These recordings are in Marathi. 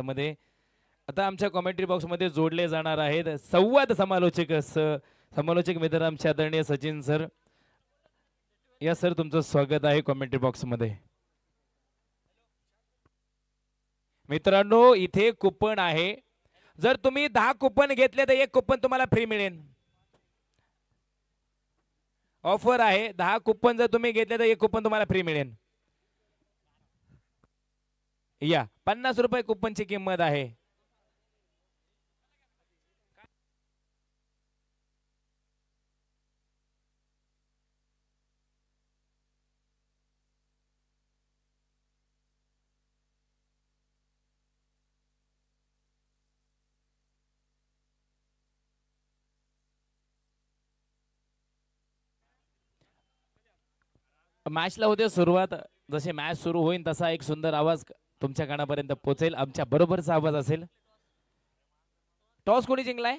मध्ये आता आमच्या कॉमेंट्री बॉक्स मध्ये जोडले जाणार आहेत संवाद समालोचक समालोचक मित्र आमचे आदरणीय सचिन सर. या सर तुमचं स्वागत आहे कॉमेंट्री बॉक्स मध्ये. मित्रांनो इथे कुपन आहे, जर तुम्ही 10 कुपन घेतले तर एक कुपन तुम्हाला फ्री मिळेल. ऑफर आहे 10 कुपन जर तुम्ही घेतले तर एक कुपन तुम्हाला फ्री मिळेल. या 50 रुपये कुपनची किंमत आहे. मॅचला होते सुरुवात, जसे मॅच सुरू होईल तसा एक सुंदर आवाज तुमच्या कानापर्यंत पोहोचेल. आमच्या बरोबरचा आवाज असेल. टॉस कोणी जिंकलाय?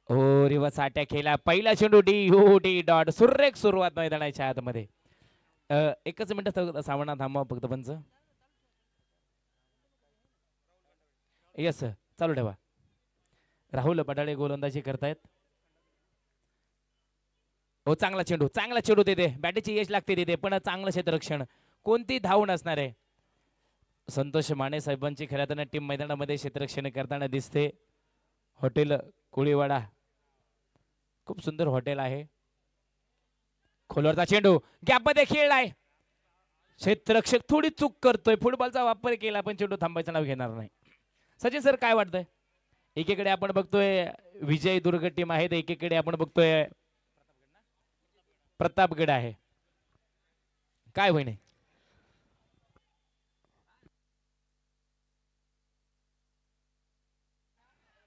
हो रिवर्स अटॅक केला. पहिला चेंडू डी डॉट. सुरेख सुरुवात मैदानाच्या आतमध्ये. एकच मिनिट सामना थांबवा फक्त पंच. यस चालू ठेवा. राहुल बडाळे गोलंदाजी करतायत. हो चांगला चेंडू देते. बॅटीची यश लागते तिथे, पण चांगलं क्षेत्ररक्षण. कोणती धाव नसणार आहे. संतोष माने साहेबांची खऱ्या अर्थाने टीम मैदानामध्ये क्षेत्ररक्षण करताना दिसते. हॉटेल कोळीवाडा खूप सुंदर हॉटेल आहे. खोलवरचा चेंडू गॅपमध्ये खेळलाय. क्षेत्ररक्षक थोडी चूक करतोय. फुटबॉलचा वापर केला पण चेंडू थांबायचं नाव घेणार नाही. सचिन सर काय वाटतंय? एकीकडे आपण बघतोय विजय दुर्ग टीम आहे, एकीकडे आपण बघतोय प्रतापगड आहे. काय होईन?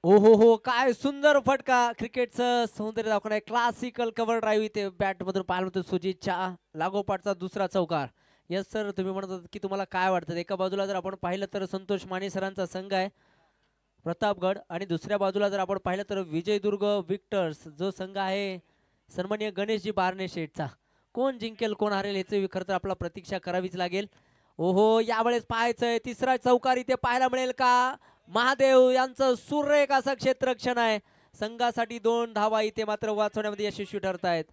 ओहो हो काय सुंदर फटका. क्रिकेटचं सौंदर्य दाखवणार क्लासिकल कव्हर ड्राईव्ह इथे बॅट मधून पाहिलं होतं सुजितच्या लागोपाठचा दुसरा चौकार. यस सर तुम्ही म्हणत होता की तुम्हाला काय वाटतं? एका बाजूला जर आपण पाहिलं तर संतोष माने सरांचा संघ आहे प्रतापगड, आणि दुसऱ्या बाजूला जर आपण पाहिलं तर विजयदुर्ग विक्टर्स जो संघ आहे सन्माननीय गणेशजी बारणे शेठचा. कोण जिंकेल कोण हरेल याची खरं तर आपला प्रतीक्षा करावीच लागेल. ओहो यावेळेस पाहायचंय तिसरा चौकार इथे पाहायला मिळेल का? महादेव यांचं सुरेख असं क्षेत्ररक्षण आहे. संघासाठी 2 धावा इथे मात्र वाचवण्यामध्ये यशस्वी ठरतायत.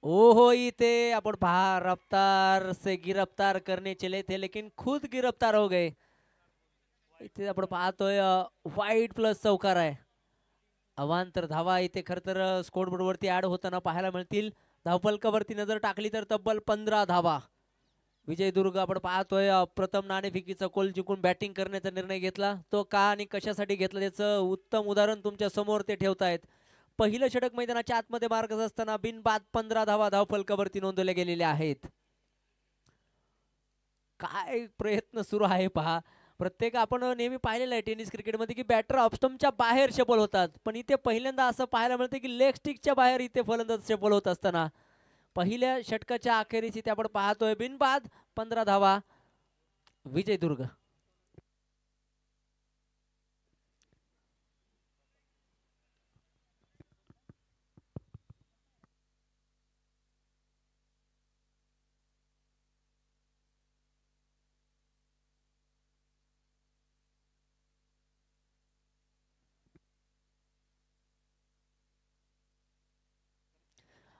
ओहो इथे आपण पहा रफ्तार से गिरफ्तार करने चले थे लेकिन खुद गिरफ्तार हो गए. इथे आपण पाहतोय वाईट प्लस चौकार आहे. अवांतर धावा इथे खर तर स्कोरबोर्ड वरती ऍड होताना पाहायला मिळतील. धावफलकावरती नजर टाकली तर तब्बल 15 धावा. विजयदुर्ग आपण पाहतोय प्रथम नाणेफेकीचा कोल जिंकून बॅटिंग करण्याचा निर्णय घेतला. तो का आणि कशासाठी घेतला त्याचं उत्तम उदाहरण तुमच्या समोर ते ठेवतायत. पहिलं षटक मैदानाच्या आतमध्ये मार्गच असताना बिनबाद 15 धावा धावफलकावरती नोंदवल्या गेलेल्या आहेत. काय प्रयत्न सुरू आहे पहा. प्रत्येक आपण नेहमी पाहिलेलं आहे टेनिस क्रिकेटमध्ये की बॅटर ऑफस्टमच्या बाहेर शफल होतात, पण इथे पहिल्यांदा असं पाहायला मिळतं की लेग स्टिकच्या बाहेर इथे फलंदाज शफल होत असताना पहिल्या षटकाच्या अखेरीस इथे आपण पाहतोय बिनबाद 15 धावा विजयदुर्ग.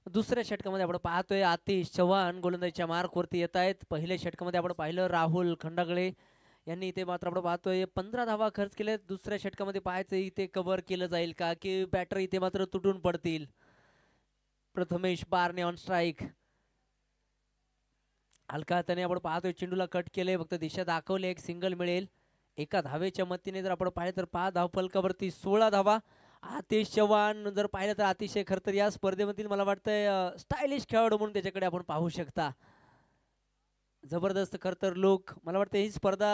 दुसऱ्या षटकामध्ये आपण पाहतोय आतिश चव्हाण गोलंदाजीच्या मार्कवरती येत आहेत. पहिल्या षटकामध्ये आपण पाहिलं राहुल खंडागळे यांनी इथे मात्र आपण पाहतोय 15 धावा खर्च केले. दुसऱ्या षटकामध्ये पाहायचं इथे कव्हर केलं जाईल का की बॅटर इथे मात्र तुटून पडतील. प्रथमेश बारने ऑन स्ट्राईक. हलका हाताने आपण पाहतोय चेंडूला कट केले, फक्त दिशा दाखवले, एक सिंगल मिळेल. एका धावेच्या मतीने जर आपण पाहिलं तर 5 धावफलकावरती 16 धावा. आतिश चव्हाण जर पाहिलं तर अतिशय खरं तर या स्पर्धेमधील मला वाटतंय स्टायलिश खेळाडू म्हणून त्याच्याकडे आपण पाहू शकता. जबरदस्त खर तर लुक. मला वाटतं ही स्पर्धा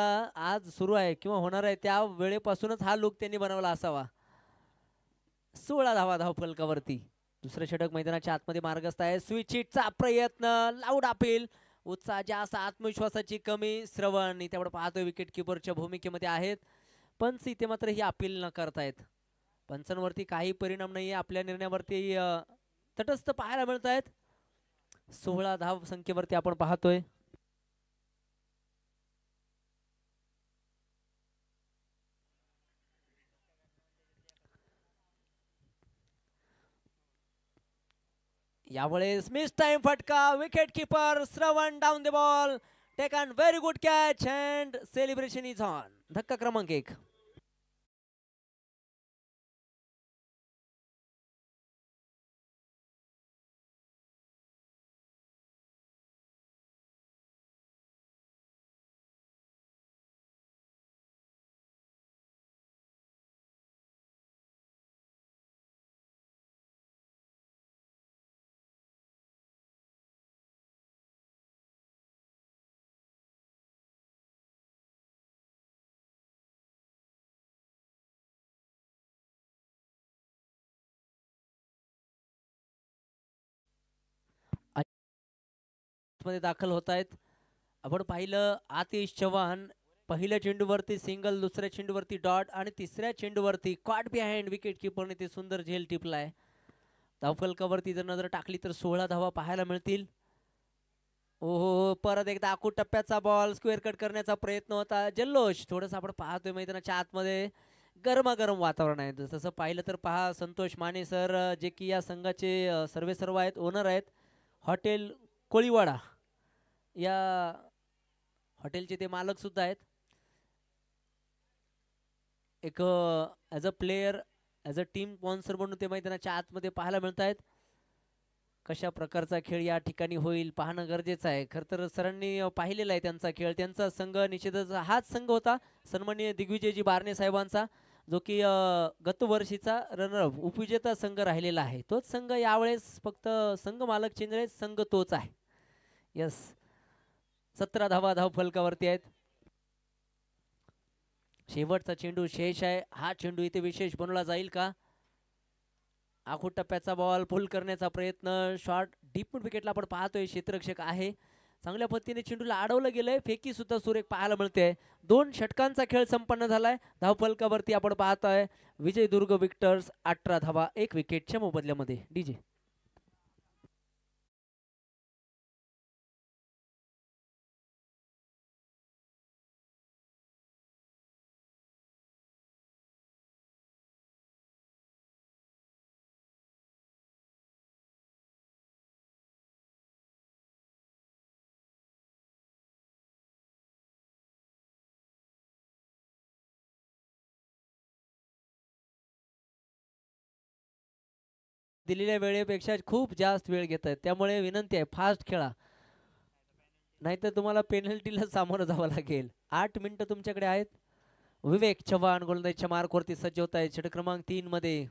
आज सुरू आहे किंवा होणार आहे त्या वेळेपासूनच हा लुक त्यांनी बनवला असावा. 16 धावा धावफलकावरती. दुसरं षटक मैदानाच्या आतमध्ये मार्गस्थ आहे. स्विच हिटचा प्रयत्न, लाऊड अपील. उत्साह जास्त, आत्मविश्वासाची कमी. श्रवण त्यामुळे पाहतोय विकेट किपरच्या भूमिकेमध्ये आहेत. पंच इथे मात्र ही अपील न करतायत. पंचांवरती काही परिणाम नाहीये आपल्या निर्णयावरती, तटस्थ पाहायला मिळत आहेत. 16 धाव संख्येवरती आपण पाहतोय. यावेळेस मिस टाइम फटका. विकेट कीपर श्रवण down the ball. Taken very good catch and celebration is on. धक्का क्रमांक 1. मध्ये दाखल होत आहेत. आपण पाहिलं आतिश चव्हाण पहिल्या चेंडूवरती सिंगल, दुसऱ्या चेंडूवरती डॉट आणि तिसऱ्या चेंडूवरती कॉट बिहाइंड विकेट किपरने ते सुंदर झेल टिपलाय. धावफलकावरती जर नजर टाकली तर 16 धावा पाहायला मिळतील. ओहो, परत एकदा आखूड टप्प्याचा बॉल स्क्वेअर कट करण्याचा प्रयत्न होता. जल्लोष थोडंसं आपण पाहतोय मैदानाच्या आतमध्ये. गरमागरम वातावरण आहे. तसं पाहिलं तर पहा, संतोष माने सर जे की या संघाचे सर्वे सर्व आहेत, ओनर आहेत, हॉटेल कोळीवाडा या हॉटेलचे ते मालक सुद्धा आहेत. एक as a player, as a team sponsor म्हणून ते मैदानाच्या आतमध्ये पाहायला मिळत आहेत. कशा प्रकारचा खेळ या ठिकाणी होईल पाहणं गरजेचं आहे. खरं तर सरांनी पाहिलेला आहे त्यांचा खेळ. त्यांचा संघ निश्चितच हाच संघ होता सन्माननीय दिग्विजयजी बारणे साहेबांचा, जो की गतवर्षीचा रनरअप उपविजेता संघ राहिलेला आहे. तोच संघ यावेळेस, फक्त संघ मालक चेंज आहे, संघ तोच आहे. यस, 17 धावा धाव फलकावरती आहेत. शेवटचा चेंडू शेष आहे. हा चेंडू इथे विशेष बनवला जाईल का? आखूड टप्प्याचा बॉल पुल करण्याचा प्रयत्न, शॉर्ट डीप विकेटला आपण पाहतोय. क्षेत्ररक्षक आहे, चांगल्या पद्धतीने चेंडूला अडवलं गेलंय. फेकी सुद्धा सुरेख पाहायला मिळते. 2 षटकांचा खेळ संपन्न झालाय. धावफलकावरती आपण पाहतोय विजयदुर्ग विक्टर्स 18 धावा 1 विकेटच्या मोबदल्यामध्ये. डीजे दिलेल्या वेळेपेक्षा खूप जास्त वेळ घेत आहेत, त्यामुळे विनंती आहे फास्ट खेळा, नाहीतर तुम्हाला पेनल्टीला सामोरं जावं लागेल. 8 मिनिटं तुमच्याकडे आहेत. विवेक चव्हाण गोलंदाजीच्या मार्कवरती सज्ज होत आहे. षटक क्रमांक 3 मध्ये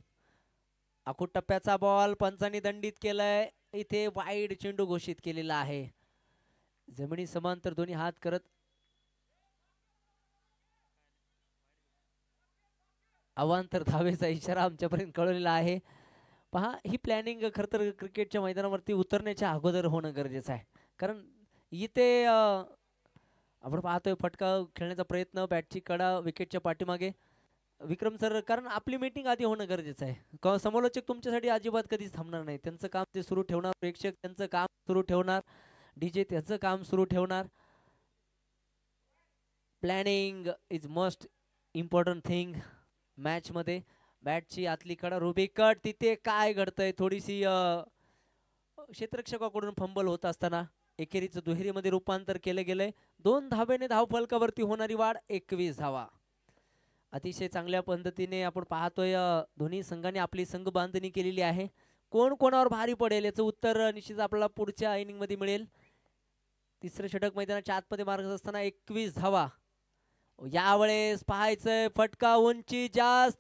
आखूड टप्प्याचा बॉल पंचांनी दंडित केलाय. इथे वाईड चेंडू घोषित केलेला आहे. जमिनी समांतर दोन्ही हात करत अवांतर धावेचा इशारा आमच्यापर्यंत कळवलेला आहे. पहा, ही प्लॅनिंग खरं तर क्रिकेटच्या मैदानावरती उतरण्याच्या अगोदर होणं गरजेचं आहे. कारण इथे आपण पाहतोय फटका खेळण्याचा प्रयत्न, बॅटची कडा विकेटच्या पाठीमागे. विक्रम सर, कारण आपली मीटिंग आधी होणं गरजेचं आहे. समालोचक तुमच्यासाठी अजिबात कधीच थांबणार नाही. त्यांचं काम ते सुरू ठेवणार, प्रेक्षक त्यांचं काम सुरू ठेवणार, डीजे त्याचं काम सुरू ठेवणार. Planning is most important thing मॅचमध्ये. बॅटची आतली कडा, रुबी कट, तिथे काय घडतंय, थोडीशी क्षेत्ररक्षकाकडून फंबल होत असताना एकेरीचं दुहेरीमध्ये रूपांतर केलं गेलंय. 2 धावेने धाव फलकावरती होणारी वाढ 21 धावा. अतिशय चांगल्या पद्धतीने आपण पाहतोय दोन्ही संघाने आपली संघ बांधणी केलेली आहे. कोण कोणावर भारी पडेल याचं उत्तर निश्चित आपल्याला पुढच्या इनिंग मध्ये मिळेल. तिसरं षटक मैदानाच्या आतमध्ये मार्ग असताना 21 धावा. यावेळेस पाहायचंय फटका, उंची जास्त,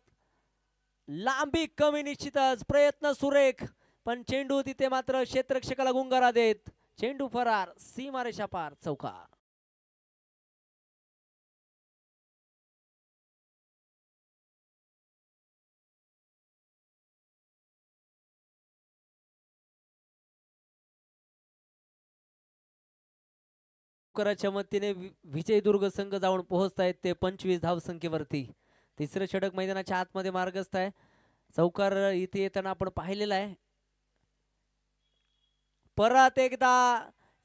लांबी कमी, निश्चितच प्रयत्न सुरेख, पण चेंडू तिथे मात्र क्षेत्ररक्षकाला गुंगारा देत चेंडू फरार, सीमारेषा पार, चौकार. कराच्या मतीने विजयदुर्ग संघ जाऊन पोहोचतायत ते 25 धावसंख्येवरती. तिसरं षटक मैदानाच्या आतमध्ये मार्गस्थ आहे. चौकार इथे येताना आपण पाहिलेला आहे. परत एकदा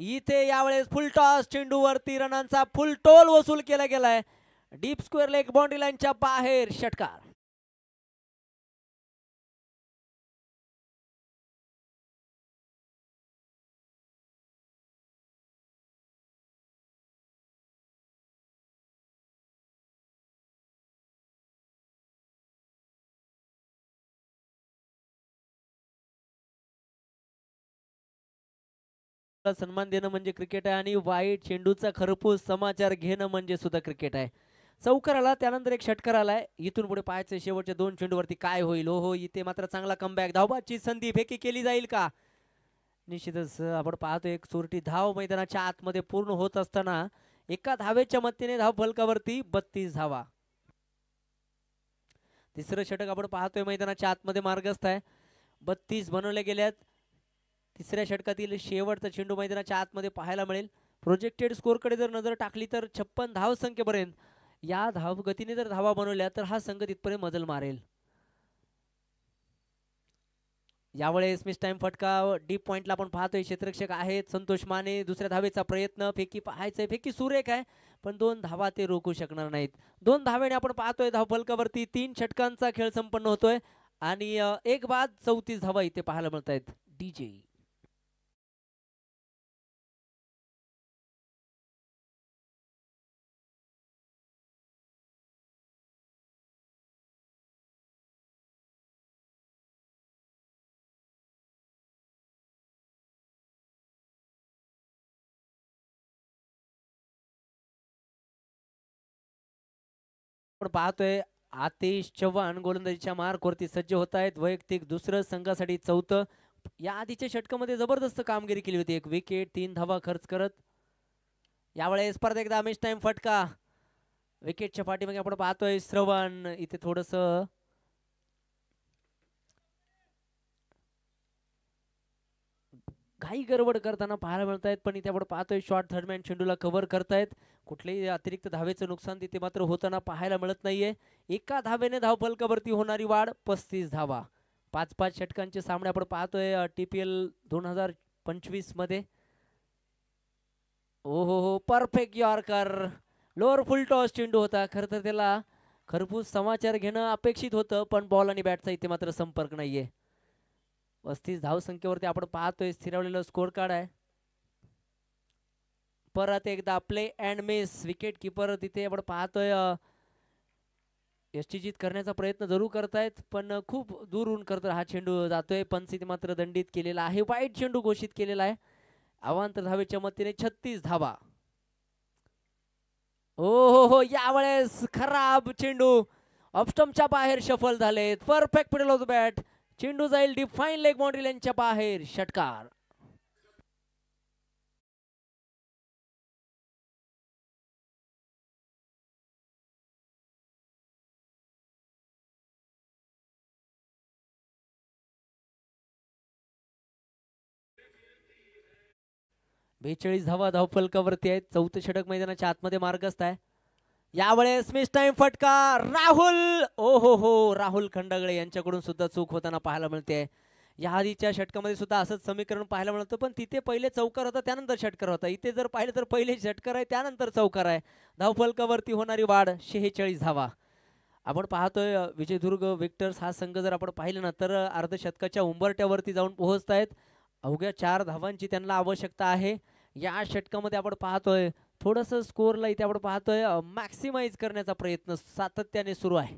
इथे यावेळेस फुल टॉस चेंडूवरती रनांचा फुल टोल वसूल केला गेलाय. डीप स्क्वेअर लेग बाउंड्री लाईनच्या बाहेर षटकार. सन्मान देणं म्हणजे क्रिकेट आहे आणि वाईट चेंडूचा खरपूस समाचार घेणं म्हणजे सुद्धा क्रिकेट आहे. चौकार आला, त्यानंतर एक षटकार आलाय. इथून पुढे पाहायचं शेवटच्या 2 चेंडूवरती काय होईल. हो इथे मात्र चांगला कमबॅक, धावबाची संधी, फेकी केली जाईल का. निश्चितच आपण पाहतो एक चोरटी धाव मैदानाच्या आतमध्ये पूर्ण होत असताना एका धावेच्या मतीने धाव फलकावरती 32 धावा. तिसरं षटक आपण पाहतोय मैदानाच्या आतमध्ये मार्गस्थ आहे. 32 बनवले गेल्यात. तिसऱ्या षटकातील शेवटचा चेंडू मैदानाच्या आतमध्ये पाहायला मिळेल. प्रोजेक्टेड स्कोअरकडे जर नजर टाकली तर 56 धावसंख्येपर्यंत या धावगतीने जर धावा बनवल्या तर हा संघ तिथपर्यंत मजल मारेल. यावेळेस मिस टाइम फटका डीप पॉइंटला आपण पाहतोय. क्षेत्ररक्षक आहेत संतोष माने. दुसऱ्या धावेचा प्रयत्न, फेकी पाहायचंय, फेकी सुरेख आहे पण 2 धावा ते रोखू शकणार नाहीत. 2 धावेने आपण पाहतोय धाव फलकावरती 3 षटकांचा खेळ संपन्न होतोय आणि एक बाद 34 धावा इथे पाहायला मिळत आहेत. डीजे आपण पाहतोय आतिश चव्हाण गोलंदाजीच्या मार्कवरती सज्ज होत आहेत. वैयक्तिक दुसरं, संघासाठी 4थं. या आधीच्या षटकामध्ये जबरदस्त कामगिरी केली होती. 1 विकेट 3 धावा खर्च करत. यावेळेस परत एकदा मिस टाइम फटका. विकेटच्या पाठीमागे आपण पाहतोय श्रवण. इथे थोडस घाई गडबड करताना पाहायला मिळत आहेत पण इथे आपण पाहतोय शॉर्ट थर्डमॅन चेंडूला कव्हर करतायत. कुठलेही अतिरिक्त धावेचं नुकसान तिथे मात्र होताना पाहायला मिळत नाहीये. एका धावेने धाव फलकावरती होणारी वाढ 35 धावा. 5-5 षटकांचे सामने आपण पाहतोय TPL 2025 मध्ये. ओ हो परफेक्ट यॉर्कर. लोअर फुल टॉस चेंडू होता. खरं तर त्याला खरपूस समाचार घेणं अपेक्षित होतं पण बॉल आणि बॅटचा इथे मात्र संपर्क नाहीये. 35 धावसंख्येवरती आपण पाहतोय स्थिरावलेलं स्कोर कार्ड आहे. परत एकदा play and miss. Wicket keeper तिथे आपण पाहतोय यष्टीजीत करण्याचा प्रयत्न जरूर करतायत पण खूप दूरून करत हा चेंडू जातोय. पंच इथे मात्र दंडित केलेला आहे. वाईट चेंडू घोषित केलेला आहे. अवांतर धावेच्या मतीने 36 धावा. हो यावेळेस खराब चेंडू ऑफस्टंपच्या बाहेर शफल झालेत. Perfect middle of the bat. चेंडू जाईल डिफाईन लेग बाउंड्री लाईनच्या बाहेर. षटकार. बेचाळीस धावा धावफलकावरती आहेत. 4थं षटक मैदानाच्या आतमध्ये मार्गस्थ आहे. यावेळेस मिस टाइम फटका. राहुल हो राहुल खंडागळे यांच्याकडून सुद्धा चूक होताना पाहायला मिळते. या आधीच्या षटकामध्ये सुद्धा असंच समीकरण पाहायला मिळतं पण तिथे पहिले चौकार होता त्यानंतर षटकार होता. इथे जर पाहिलं तर पहिले षटकार आहे त्यानंतर चौकार आहे. धावफलकावरती होणारी वाढ 46 धावा. आपण पाहतोय विजयदुर्ग विक्टर्स हा संघ जर आपण पाहिलं ना तर अर्धशतकाच्या उंबरट्यावरती जाऊन पोहोचतायत. अवघ्या 4 धावांची त्यांना आवश्यकता आहे. या षटकामध्ये आपण पाहतोय थोडस स्कोअरला इथे आपण पाहतोय मॅक्सिमाइज करण्याचा प्रयत्न सातत्याने सुरू आहे.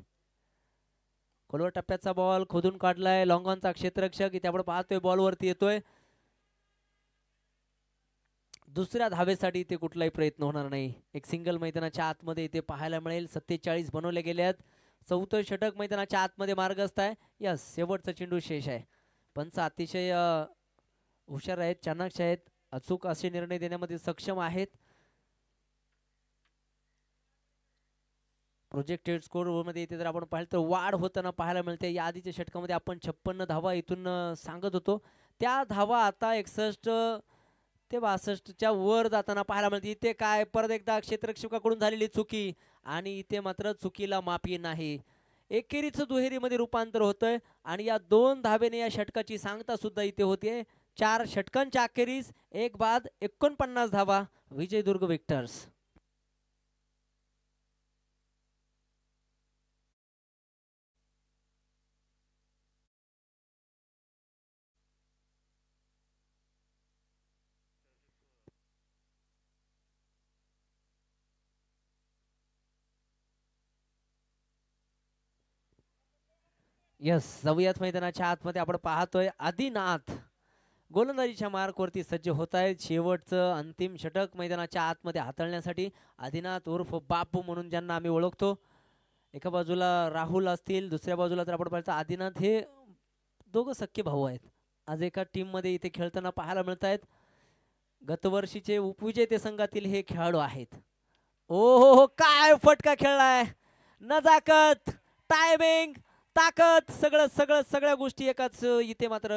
खोलवर टप्प्याचा बॉल खोदून काढलाय. लॉंग ऑनचा क्षेत्ररक्षक इथे आपण पाहतोय बॉल वरती येतोय. दुसऱ्या धावेसाठी इथे कुठलाही प्रयत्न होणार नाही. एक सिंगल मैदानाच्या आतमध्ये इथे पाहायला मिळेल. 47 बनवले गेले आहेत. 4थं षटक मैदानाच्या आतमध्ये मार्गस्थ आहे. यस शेवटचा चेंडू शेष आहे. पंच अतिशय हुशार आहेत, चाणाक्ष आहेत. अचूक असे निर्णय देण्यामध्ये सक्षम आहेत. प्रोजेक्टेड स्कोर मध्ये इथे जर आपण पाहिलं तर वाढ होताना पाहायला मिळते. या आधीच्या षटकामध्ये आपण 56 धावा इथून सांगत होतो, त्या धावा आता 61 ते 62च्या वर जाताना पाहायला मिळते. इथे काय परत एकदा क्षेत्ररक्षकाकडून झालेली चुकी आणि इथे मात्र चुकीला माफी नाही. एकेरीचं दुहेरीमध्ये रूपांतर होतंय आणि या 2 धावेने या षटकाची सांगता सुद्धा इथे होते. 4 षटकांच्या अखेरीस एक बाद 49 धावा विजयदुर्ग विक्टर्स. यस, जाऊयात मैदानाच्या आतमध्ये. आपण पाहतोय आदिनाथ गोलंदाजीच्या मार्कवरती सज्ज होत आहेत. शेवटचं अंतिम षटक मैदानाच्या आतमध्ये हाताळण्यासाठी आदिनाथ उर्फ बापू म्हणून ज्यांना आम्ही ओळखतो. एका बाजूला राहुल असतील, दुसऱ्या बाजूला जर आपण पाहिलं तर आदिनाथ हे दोघं सख्खे भाऊ आहेत. आज एका टीम मध्ये इथे खेळताना पाहायला मिळत आहेत. गतवर्षीचे उपविजेते संघातील हे खेळाडू आहेत. ओ हो, काय फटका खेळलाय. नजाकत, टायमिंग, ताकद, सगळ्या गोष्टी एकाच इथे मात्र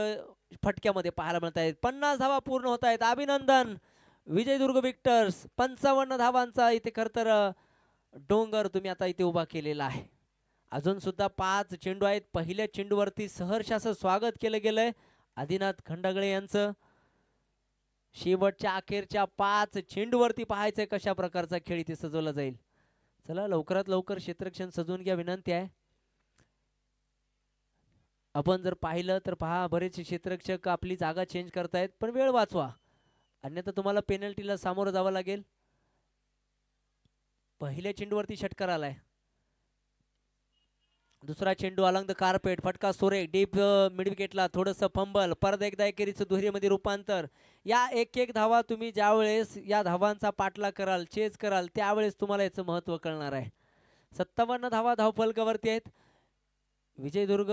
फटक्यामध्ये पाहायला मिळत आहेत. 50 धावा पूर्ण होत आहेत. अभिनंदन विजयदुर्ग विक्टर्स. 55 धावांचा इथे खर तर डोंगर तुम्ही आता इथे उभा केलेला आहे. अजून सुद्धा 5 चेंडू आहेत. पहिल्या चेंडूवरती सहर्ष असं स्वागत केलं गेलंय आदिनाथ खंडागळे यांचं. शेवटच्या अखेरच्या 5 चेंडूवरती पाहायचंय कशा प्रकारचा खेळ इथे सजवला जाईल. चला लवकरात लवकर क्षेत्ररक्षण सजवून घ्या विनंती आहे. आपण जर पाहिलं तर पहा बरेचसे क्षेत्ररक्षक आपली जागा चेंज करतायत, पण वेळ वाचवा अन्यथा तुम्हाला पेनल्टीला सामोरं जावं लागेल. पहिल्या चेंडूवरती षटकार आलाय. दुसरा चेंडू अलॉंग द कार्पेट, फटका सुरेख डीप मिड विकेटला, थोडंसं फंबल, परत एकदा एकेरीचं दुहेरीमध्ये रूपांतर. या एक धावा तुम्ही ज्यावेळेस या धावांचा पाठलाग कराल, चेज कराल, त्यावेळेस तुम्हाला याचं महत्त्व कळणार आहे. 57 धावा धावफलकावरती आहेत. विजयदुर्ग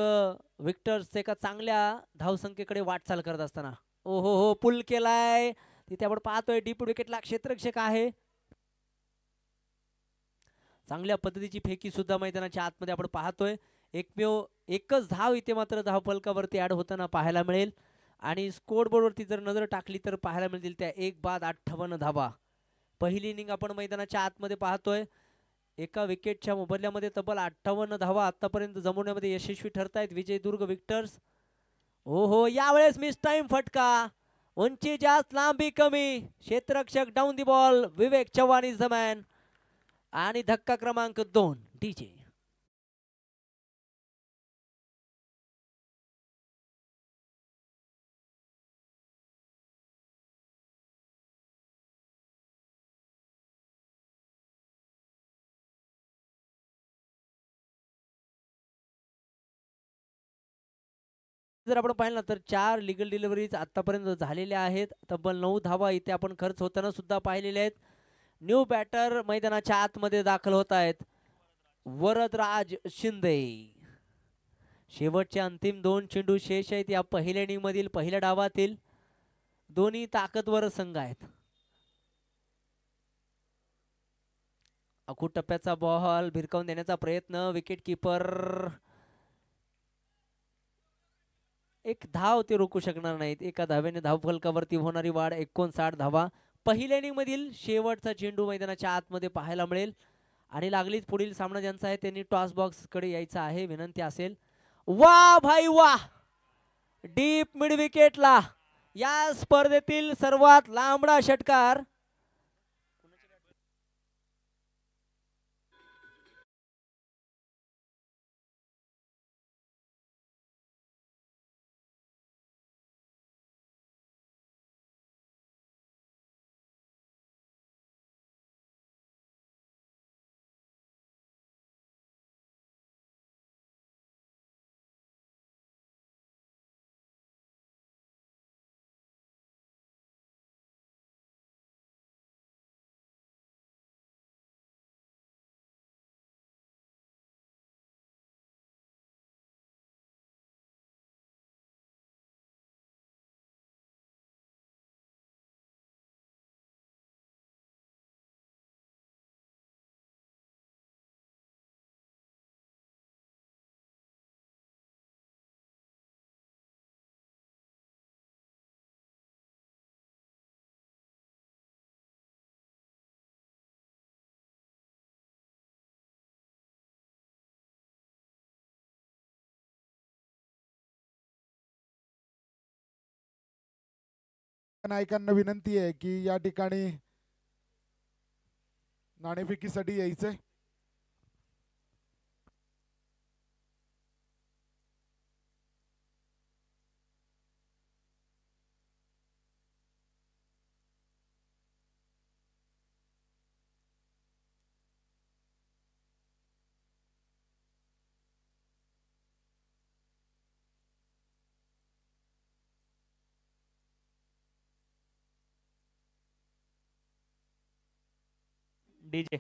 विक्टर्स एका चांगल्या धावसंख्येकडे वाटचाल करत असताना ओ हो पुल केलाय तिथे आपण पाहतोय. डीप विकेटला क्षेत्ररक्षक आहे. चांगल्या पद्धतीची फेकी सुद्धा मैदानाच्या आतमध्ये आपण पाहतोय. एकच धाव इथे मात्र धावफलकावरती ऍड होताना पाहायला मिळेल आणि स्कोर बोर्डवरती जर नजर टाकली तर पाहायला मिळतील त्या 1 बाद 58 धावा. पहिली इनिंग आपण मैदानाच्या आतमध्ये पाहतोय. एका विकेटच्या मोबदल्यामध्ये तब्बल 58 धावा आतापर्यंत जमवण्यामध्ये यशस्वी ठरतायत विजयदुर्ग विक्टर्स. हो हो, यावेळेस मिस टाइम फटका, उंची जास्त लांबी कमी, क्षेत्ररक्षक down the ball, Vivek Chavan is the man आणि धक्का क्रमांक 2 डीजे. जर आपण पाहिलं तर 4 लीगल डिलिव्हरीज आतापर्यंत झालेल्या आहेत. तब्बल 9 धावा इथे आपण खर्च होताना सुद्धा पाहिलेले आहेत. न्यू बॅटर मैदानाच्या आतमध्ये दाखल होत आहेत. वरदराज शिंदे. शेवटचे अंतिम 2 चेंडू शेष आहेत या पहिल्या इनिंग मधील पहिल्या डावातील. दोन्ही ताकदवर संघ आहेत. अखूट टप्प्याचा बॉल भिरकावून देण्याचा प्रयत्न, विकेट किपर एक धाव ते रोखू शकणार नाहीत. एका धावेने धावफलकावरती होणारी वाढ 59 धावा. पहिल्या इनिंग मधील शेवटचा चेंडू मैदानाच्या आतमध्ये पाहायला मिळेल आणि लागलीच पुढील सामना ज्यांचा आहे त्यांनी टॉस बॉक्स कडे यायचं आहे, विनंती असेल. वा भाई वा, डीप मिड विकेटला या स्पर्धेतील सर्वात लांबडा षटकार. नायकांना विनंती आहे की या ठिकाणी नाणेफेकीसाठी यायचंय. डीजे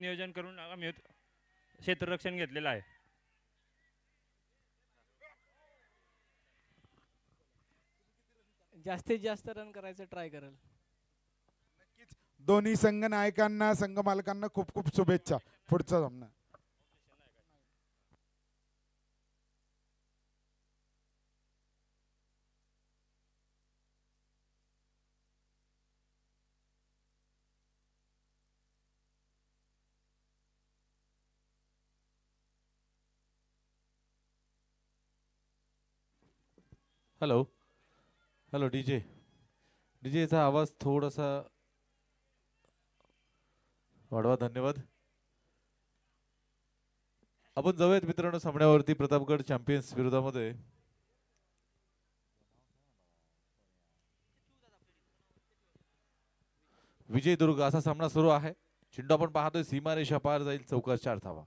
नियोजन करून आम्ही क्षेत्ररक्षण घेतलेलं आहे. जास्तीत जास्त रन करायचं ट्राय करेल. दोन्ही संघ नायकांना संघ मालकांना खूप खूप शुभेच्छा. पुढचा सामना. हॅलो हॅलो डीजे डीजेचा आवाज थोडासा वाढवा. धन्यवाद. आपण जाऊयात मित्रांनो सामन्यावरती. प्रतापगड चॅम्पियन्स विरोधामध्ये विजयदुर्ग असा सामना सुरू आहे. चेंडू आपण पाहतोय सीमारेषा पार जाईल. चौकार 4 धावा.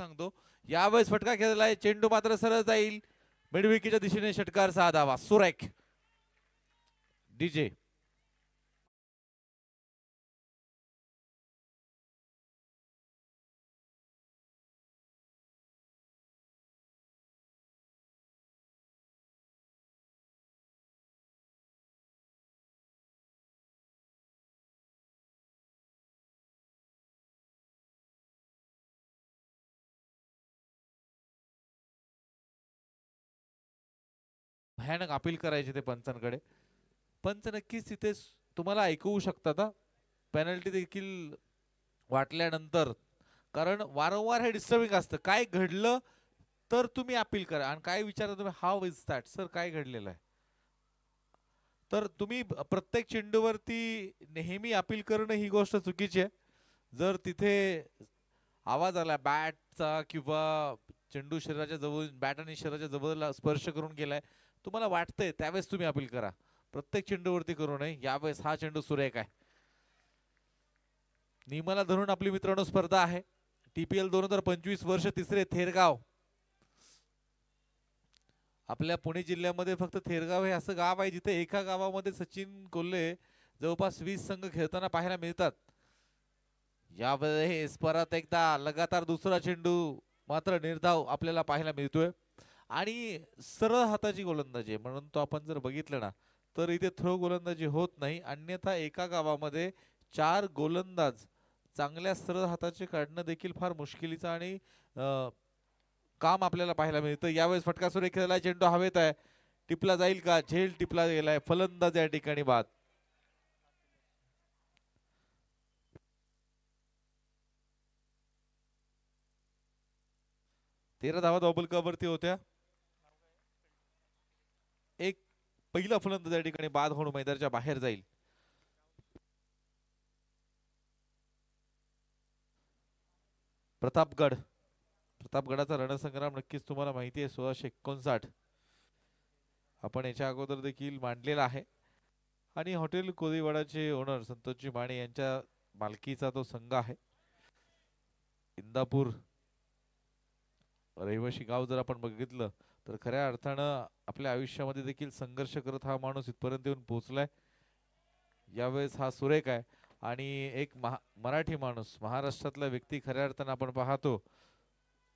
सांगतो. यावेळेस फटका खेळलाय, चेंडू मात्र सरळ जाईल मिडविकीच्या दिशेने. षटकार 6 धावा. सुरेख. डीजे भयानक अपील करायचे ते पंचांकडे. पंच नक्कीच तिथे तुम्हाला ऐकवू शकतात हा. पेनल्टी देखील वाटल्यानंतर, कारण वारंवार हे डिस्टर्बिंग असतं. काय घडलं तर तुम्ही अपील करा आणि काय विचारता तुम्ही, हाऊ इज दॅट सर, काय घडलेलं आहे. तर तुम्ही प्रत्येक चेंडूवरती नेहमी अपील करणं ही गोष्ट चुकीची आहे. जर तिथे आवाज आला बॅटचा किंवा चेंडू शरीराच्या जवळ, बॅट आणि शरीराच्या जवळ स्पर्श करून गेलाय, तुम्हाला वाटतंय त्यावेळेस तुम्ही अपील करा. प्रत्येक चेंडूवरती करू नये. यावेळेस हा चेंडू सुरेख आहे. नियमाला धरून आपली मित्रांनो स्पर्धा आहे. TPL 2025 वर्ष तिसरे थेरगाव. आपल्या पुणे जिल्ह्यामध्ये फक्त थेरगाव हे असं गाव आहे जिथे एका गावामध्ये सचिन कोल्हे जवळपास 20 संघ खेळताना पाहायला मिळतात. यावेळेस परत एकदा लगातार दुसरा चेंडू मात्र निर्धाव आपल्याला पाहायला मिळतोय आणि सरळ हाताची गोलंदाजी, म्हणून तो आपण जर बघितलं ना तर इथे थ्रो गोलंदाजी होत नाही. अन्यथा एका गावामध्ये 4 गोलंदाज चांगल्या सरळ हाताचे काढणं देखील फार मुश्किलीचं आणि काम आपल्याला पाहायला मिळतं. यावेळेस फटका सुरेख खेळलाय, चेंडू हवेत आहे, टिपला जाईल का, झेल टिपला गेलाय, फलंदाज या ठिकाणी बाद. तेरा धावा धावफलकावरती होत्या. एक पहिला फलंदाज या ठिकाणी बाद होऊन मैदानाच्या बाहेर जाईल. प्रतापगडाचा रणसंग्राम नक्कीच तुम्हाला माहिती आहे. 1659 आपण याच्या अगोदर देखील मांडलेला आहे आणि हॉटेल कोळीवाडाचे ओनर संतोषजी माने यांच्या मालकीचा तो संघ आहे. इंदापूर रहिवासी गाव जर आपण बघितलं तर खऱ्या अर्थानं आपल्या आयुष्यामध्ये देखील संघर्ष करत हा माणूस इथपर्यंत येऊन पोहोचलाय. यावेळेस हा सुरेख आहे आणि एक मराठी माणूस, महाराष्ट्रातला व्यक्ती खऱ्या अर्थानं आपण पाहतो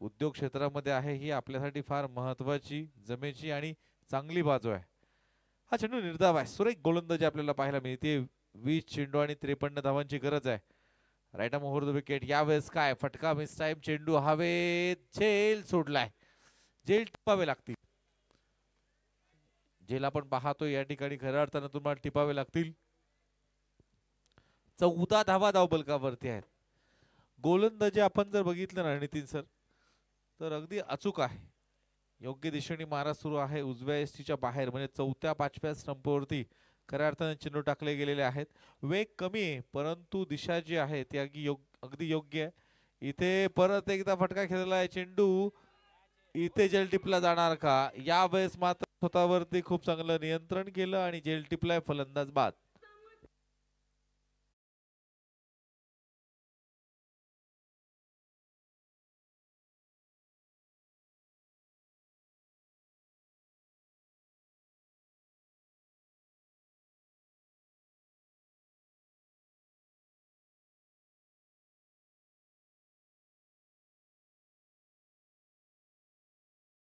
उद्योग क्षेत्रामध्ये आहे, ही आपल्यासाठी फार महत्वाची, जमेची आणि चांगली बाजू आहे. हा चेंडू निर्धाव आहे. सुरेख गोलंदाजी आपल्याला पाहायला मिळते. 20 चेंडू आणि 53 धावांची गरज आहे. Right arm over the wicket. यावेळेस काय फटका, मिस टाइम, चेंडू हवेत, झेल सोडलाय. झेल टिपावे लागतील. झेल आपण पाहतो या ठिकाणी खऱ्या अर्थानं तुम्हाला टिपावे लागतील. 14 धावा धावफलकावरती आहेत. गोलंदाजी आपण जर बघितलं ना नितीन सर तर अगदी अचूक आहे. योग्य दिशेने मारा सुरू आहे. उजव्या एसटीच्या बाहेर म्हणजे 4थ्या-5व्या स्टंपवरती खऱ्या अर्थाने चेंडू टाकले गेलेले आहेत. वेग कमी आहे परंतु दिशा जी आहे ती अगदी योग्य आहे. इथे परत एकदा फटका खेळलेला आहे. चेंडू इथे जेल टिपला जाणार का? यावेळेस मात्र स्वतःवरती खूप चांगलं नियंत्रण केलं आणि जेल टिपलाय. फलंदाज बाद.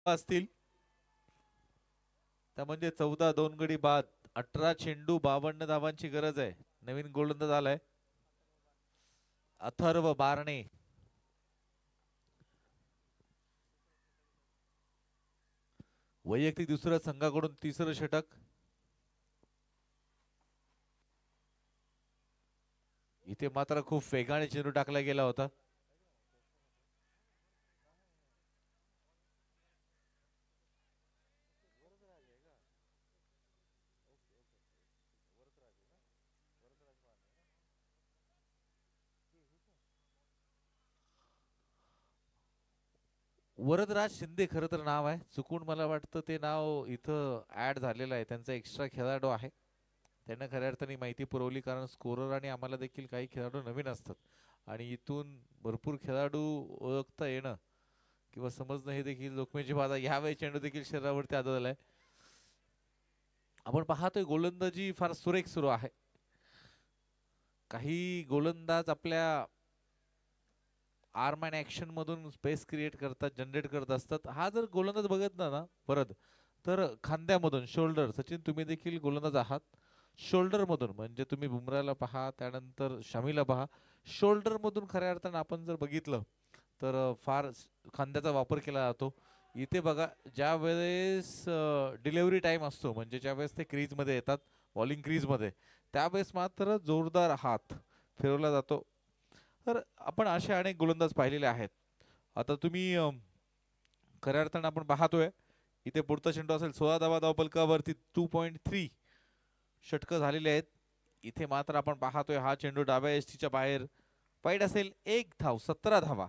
असतील त्या म्हणजे 14 2 गडी बाद. 18 चेंडू 52 धावांची गरज आहे. नवीन गोलंदाज आलाय अथर्व बारणे. वैयक्तिक दुसऱ्या संघाकडून तिसरं षटक. इथे मात्र खूप वेगाने चेंडू टाकला गेला होता. वरदराज शिंदे खरं तर नाव आहे. चुकून मला वाटतं ते नाव इथं ऍड झालेलं आहे. त्यांचा एक्स्ट्रा खेळाडू आहे. त्यांना खऱ्या अर्थाने माहिती पुरवली कारण स्कोरर आणि आम्हाला देखील काही खेळाडू नवीन असतात आणि इथून भरपूर खेळाडू ओळखता येणं किंवा समजणं हे देखील जोखमीची बाब आहे. यावेळी चेंडू देखील शरीरावरती आदळलाय. आपण पाहतोय गोलंदाजी फार सुरेख सुरू आहे. काही गोलंदाज आपल्या आर्म अँड ऍक्शन मधून स्पेस क्रिएट करतात, जनरेट करत असतात. हा जर गोलंदाज बघितला ना परत तर खांद्यामधून शोल्डर, सचिन तुम्ही देखील गोलंदाज आहात, शोल्डर मधून म्हणजे तुम्ही बुमराला पहा, त्यानंतर शमीला पहा, शोल्डर मधून खऱ्या अर्थानं आपण जर बघितलं तर फार खांद्याचा वापर केला जातो. इथे बघा ज्या वेळेस डिलिव्हरी टाइम असतो म्हणजे ज्या वेळेस ते क्रीज मध्ये येतात, बॉलिंग क्रीज मध्ये, त्यावेळेस मात्र जोरदार हात फिरवला जातो. तर आपण असे अनेक गोलंदाज पाहिलेले आहेत. आता तुम्ही खऱ्या अर्थानं आपण पाहतोय इथे पुढचा चेंडू असेल 16 धावा धावफलकावरती 2.3 षटकं झालेले आहेत. इथे मात्र आपण पाहतोय हा चेंडू डाव्या यष्टीच्या बाहेर वाईड असेल, 1 धाव 17 धावा.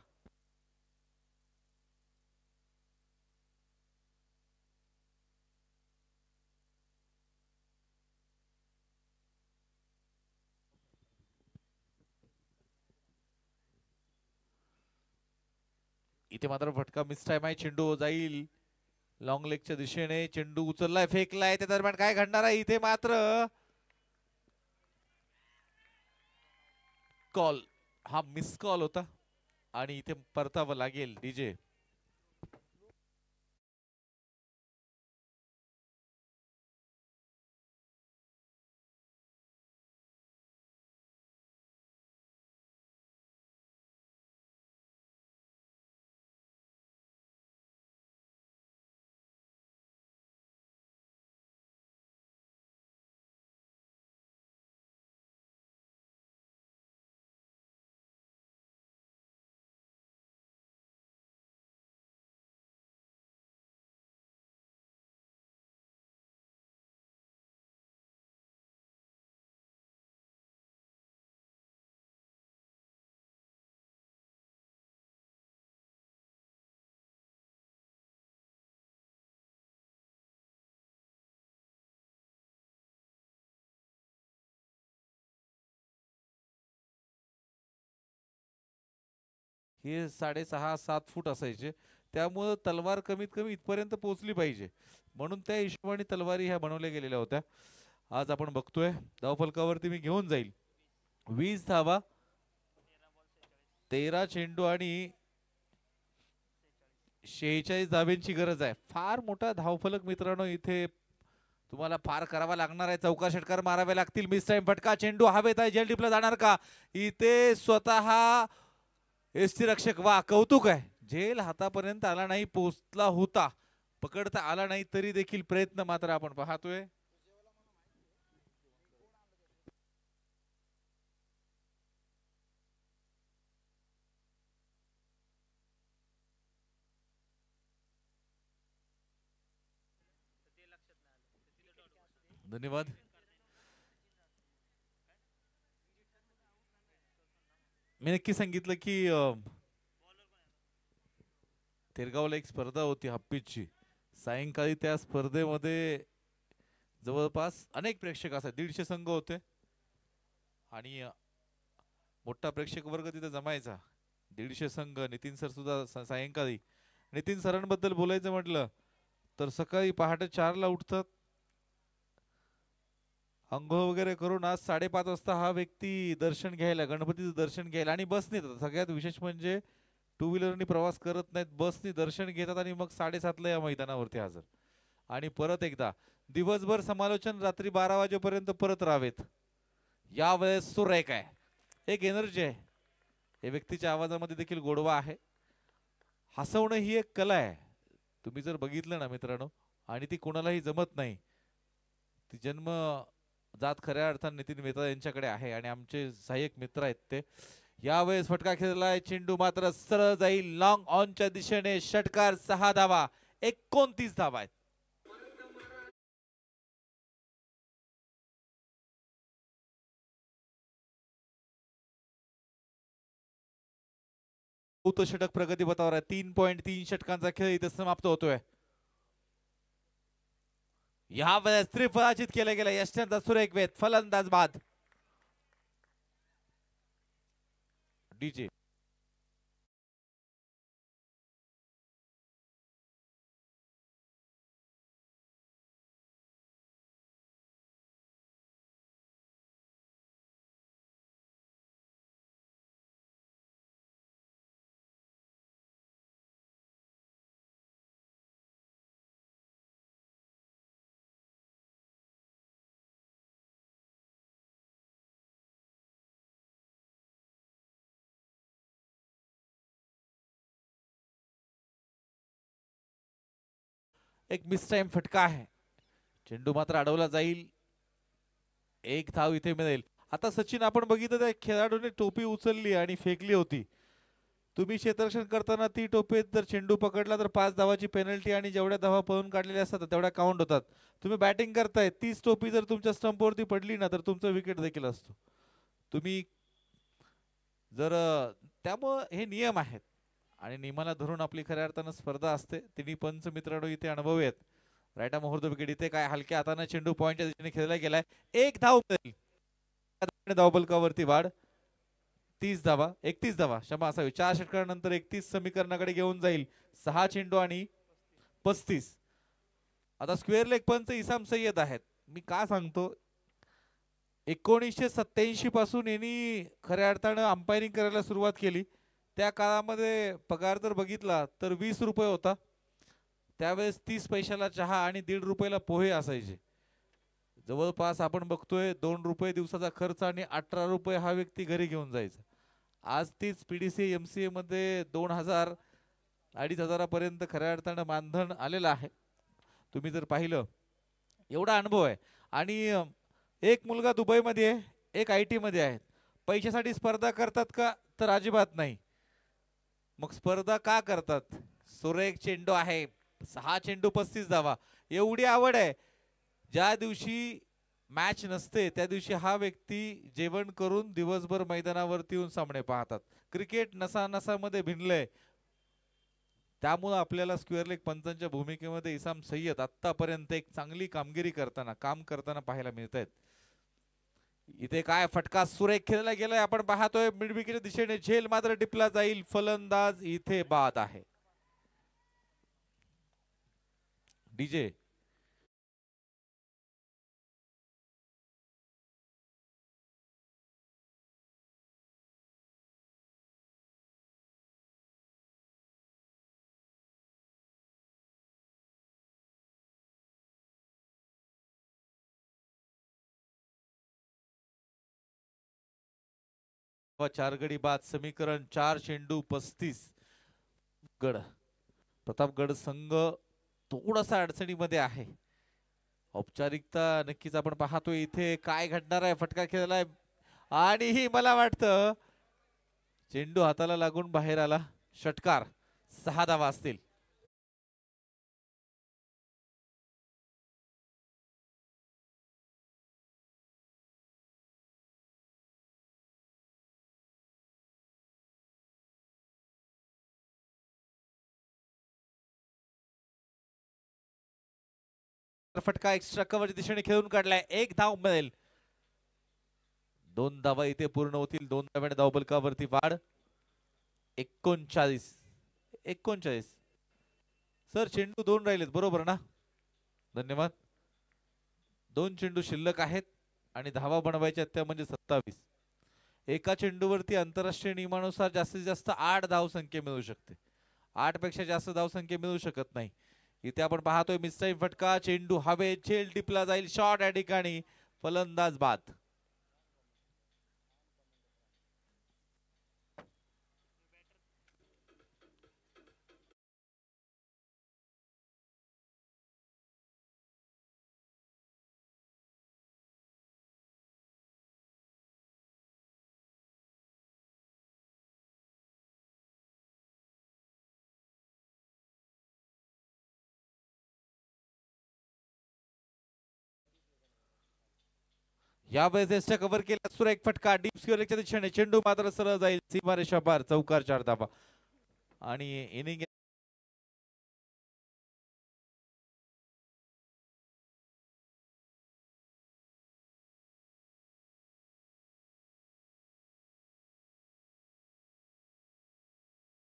इथे मात्र फटका मिस टाइम आहे. चेंडू जाईल लॉंग लेगच्या दिशेने, चेंडू उचललाय, फेकलाय, त्या दरम्यान काय घडणार आहे इथे मात्र कॉल, हा मिस कॉल होता आणि इथे परतावं लागेल. डीजे हे 6.5-7 फूट असायचे, त्यामुळे तलवार कमीत कमी इथपर्यंत पोहोचली पाहिजे, म्हणून त्या हिशोबाने तलवारी ह्या बनवल्या गेलेल्या होत्या. आज आपण बघतोय धावफलकावरती मी घेऊन जाईल 20 धावा, 13 चेंडू आणि 46 धाब्यांची गरज आहे. फार मोठा धावफलक मित्रांनो इथे तुम्हाला पार करावा लागणार आहे. चौकार षटकार मारावे लागतील. मिस टाइम फटका, चेंडू हवेत आहे, जेल टिपला जाणार का इथे स्वतः यष्टीरक्षक, वा कौतुक आहे. झेल हातापर्यंत आला नाही, पोहोचला होता, पकडता आला नाही, तरी देखील प्रयत्न मात्र आपण पाहतोय. धन्यवाद. मी नक्की सांगितलं की तेरगावला एक स्पर्धा होती हप्पीची. सायंकाळी त्या स्पर्धेमध्ये जवळपास अनेक प्रेक्षक असतात, 150 संघ होते आणि मोठा प्रेक्षक वर्ग तिथे जमायचा. 150 संघ. नितीन सर सुद्धा सायंकाळी. नितीन सरांबद्दल बोलायचं म्हटलं तर सकाळी पहाटे 4 ला उठतात, अंघोळ वगैरे करून आज 5:30 वाजता हा व्यक्ती दर्शन घ्यायला, गणपतीचं दर्शन घ्यायला, आणि बसने येतात. सगळ्यात विशेष म्हणजे टू व्हीलरनी प्रवास करत नाहीत, बसनी दर्शन घेतात आणि मग 7:30 ला या मैदानावरती हजर. आणि परत एकदा दिवसभर समालोचन, रात्री 12 वाजेपर्यंत परत राहावेत. यावेळेस सुरेख आहे, एक एनर्जी आहे, या व्यक्तीच्या आवाजामध्ये देखील गोडवा आहे. हसवणं ही एक कला आहे, तुम्ही जर बघितलं ना मित्रांनो, आणि ती कोणालाही जमत नाही. ती जन्म जात खऱ्या अर्थाने नितीन मेहता यांच्याकडे आहे आणि आमचे सहाय्यक मित्र आहेत ते. यावेळेस फटका खेळलाय, चेंडू मात्र सरळ जाईल लॉंग ऑनच्या दिशेने. षटकार 6 धावा, 29 धावा आहेत. षटक प्रगती पथावर आहे. 3.3 षटकांचा खेळ इथे समाप्त होतोय. या वेळेस त्रिफळाचित केला गेला यष्ट्यांचा सुरेख वेध, फलंदाज बाद. डीजे एक मिस टाइम फटका आहे. चेंडू मात्र अडवला जाईल. एक धाव इथे मिळेल. आता सचिन आपण बघितलं त्या खेळाडूने टोपी उचलली आणि फेकली होती. तुम्ही क्षेत्ररक्षण करताना ती टोपीत जर चेंडू पकडला तर 5 धावाची पेनल्टी आणि जेवढ्या धावा पळून काढलेल्या असतात तेवढ्या काउंट होतात. तुम्ही बॅटिंग करताय तीच टोपी जर तुमच्या स्टंपवरती पडली ना तर तुमचं विकेट देखील असतो. तुम्ही जर त्यामुळं हे नियम आहेत आणि नियमाला धरून आपली खऱ्या अर्थानं स्पर्धा असते. तिन्ही पंच मित्रांनो इथे अनुभवी आहेत. राईट मुहूर्त विकेट इथे काय हलक्या हाताने चेंडू पॉइंटच्या दिशेने खेळला गेलाय. एक धाव मिळेल. धावफलकावरती वाढ 30 धावा 31 धावा क्षमा असावी. 4 षटकांनंतर 31 समीकरणाकडे घेऊन जाईल. 6 चेंडू आणि 35. आता स्क्वेअर लेग पंच इसाम सय्यद आहेत. मी का सांगतो 1987 पासून यांनी खऱ्या अर्थानं अंपायरिंग करायला सुरुवात केली. त्या काळामध्ये पगार जर बघितला तर 20 रुपये होता. त्यावेळेस 30 पैशाला चहा आणि 1.5 रुपयाला पोहे असायचे. जवळपास आपण बघतोय 2 रुपये दिवसाचा खर्च आणि 18 रुपये हा व्यक्ती घरी घेऊन जायचा. आज तीच पीडीसी एमसीए मध्ये 2000 2,500 पर्यंत खऱ्या अर्थानं मानधन आलेलं आहे. तुम्ही जर पाहिलं एवढा अनुभव आहे. आणि एक मुलगा दुबईमध्ये आहे, एक IT मध्ये आहे. पैशासाठी स्पर्धा करतात का तर अजिबात नाही. मग स्पर्धा का करतात? सुरेख चेंडू आहे. 6 चेंडू 35 धावा. एवढी आवड आहे. ज्या दिवशी मॅच नसते त्या दिवशी हा व्यक्ती जेवण करून दिवसभर मैदानावरती येऊन सामने पाहतात. क्रिकेट नसानसामध्ये भिनलंय. त्यामुळे आपल्याला स्क्वेअर लेग पंचांच्या भूमिकेमध्ये इसाम सय्यद आतापर्यंत एक चांगली कामगिरी काम करताना पाहायला मिळत आहेत. इथे काय फटका सुरेख खेळला गेलाय आपण पाहतोय. मिड विकेटच्या दिशेने झेल मात्र टिपला जाईल. फलंदाज इथे बाद आहे. डीजे व 4 गडी बाद. समीकरण 4 चेंडू 35. गड प्रतापगड संघ थोडासा अडचणीमध्ये आहे. औपचारिकता नक्कीच आपण पाहतोय. इथे काय घडणार आहे? फटका खेळलाय आणि ही मला वाटतं चेंडू हाताला लागून बाहेर आला. षटकार. 6 धावा असतील. फटका एक्स्ट्रा कव्हरच्या दिशेने खेळून काढलाय. एक धाव मिळेल. 2 धावा इथे पूर्ण होतील. 2 धाव्याने धावफलकावरती वाढ. 39. सर चेंडू 2 राहिलेत बरोबर ना? धन्यवाद. 2 चेंडू शिल्लक आहेत आणि धावा बनवायच्या त्या म्हणजे 27. एका चेंडूवरती आंतरराष्ट्रीय नियमानुसार जास्तीत जास्त 8 धावसंख्या मिळू शकते. 8 पेक्षा जास्त धावसंख्या मिळू शकत नाही. इथे आपण पाहतोय मिसटाईम फटका. चेंडू हवे. झेल टिपला जाईल. शॉट या ठिकाणी. फलंदाज बाद. यावेळेस कव्हर केला. सुरेख फटका. डीप स्क्वेअरच्या दिशेने चेंडू मात्र सरळ जाईल. सीमारेषा पार. चौकार 4 धावा आणि इनिंग